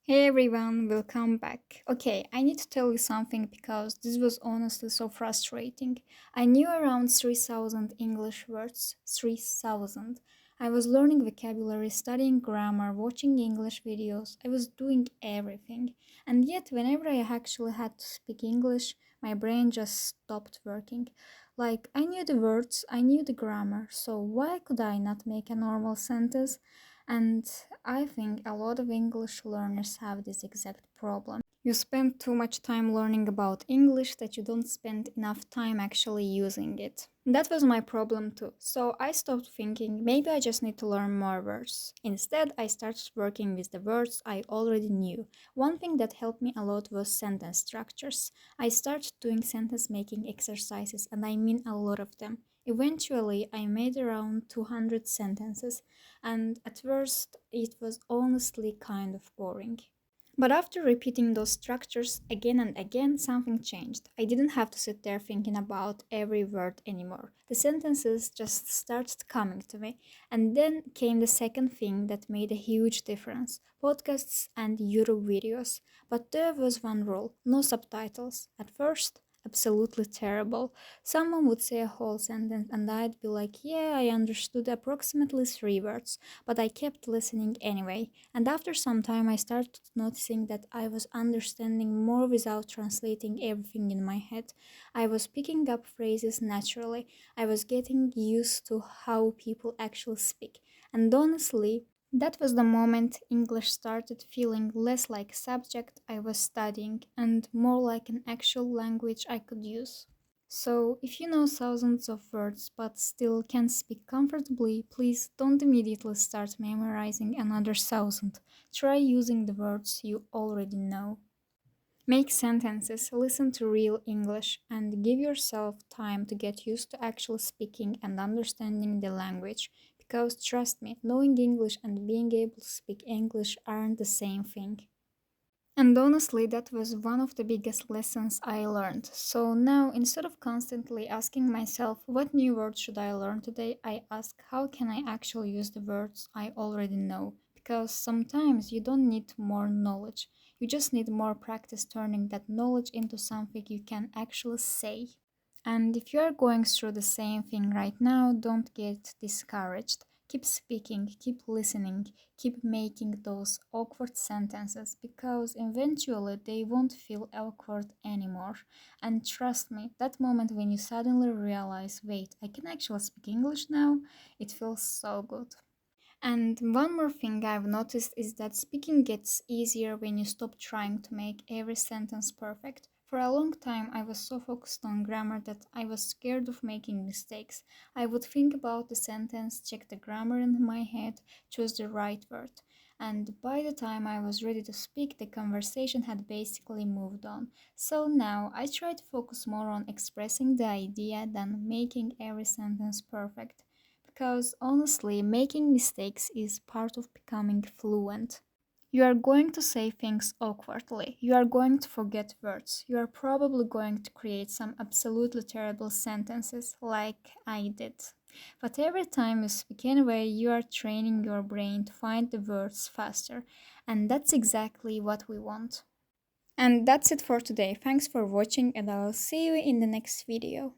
Hey everyone, welcome back. Okay, I need to tell you something because this was honestly so frustrating. I knew around 3000 English words. 3000. I was learning vocabulary, studying grammar, watching English videos. I was doing everything. And yet, whenever I actually had to speak English, my brain just stopped working. Like, I knew the words, I knew the grammar, so why could I not make a normal sentence? And I think a lot of English learners have this exact problem. You spend too much time learning about English that you don't spend enough time actually using it. That was my problem too. So I stopped thinking maybe I just need to learn more words. Instead, I started working with the words I already knew. One thing that helped me a lot was sentence structures. I started doing sentence making exercises, and I mean a lot of them. Eventually, I made around 200 sentences, and at first, it was honestly kind of boring. But after repeating those structures again and again, something changed. I didn't have to sit there thinking about every word anymore. The sentences just started coming to me. And then came the second thing that made a huge difference: podcasts and YouTube videos. But there was one rule: no subtitles. At first, absolutely terrible. Someone would say a whole sentence, and I'd be like, yeah, I understood approximately three words, but I kept listening anyway. And after some time, I started noticing that I was understanding more without translating everything in my head. I was picking up phrases naturally. I was getting used to how people actually speak. And honestly, that was the moment English started feeling less like a subject I was studying and more like an actual language I could use. So, if you know thousands of words but still can't speak comfortably, please don't immediately start memorizing another thousand. Try using the words you already know. Make sentences, listen to real English, and give yourself time to get used to actually speaking and understanding the language. Because trust me, knowing English and being able to speak English aren't the same thing. And honestly, that was one of the biggest lessons I learned. So now, instead of constantly asking myself, what new words should I learn today, I ask, how can I actually use the words I already know? Because sometimes you don't need more knowledge, you just need more practice turning that knowledge into something you can actually say. And if you are going through the same thing right now, don't get discouraged. Keep speaking, keep listening, keep making those awkward sentences because eventually they won't feel awkward anymore. And trust me, that moment when you suddenly realize, wait, I can actually speak English now, it feels so good. And one more thing I've noticed is that speaking gets easier when you stop trying to make every sentence perfect. For a long time, I was so focused on grammar that I was scared of making mistakes. I would think about the sentence, check the grammar in my head, choose the right word. And by the time I was ready to speak, the conversation had basically moved on. So now I try to focus more on expressing the idea than making every sentence perfect. Because honestly, making mistakes is part of becoming fluent. You are going to say things awkwardly. You are going to forget words. You are probably going to create some absolutely terrible sentences, like I did. But every time you speak anyway, you are training your brain to find the words faster. And that's exactly what we want. And that's it for today. Thanks for watching, and I'll see you in the next video.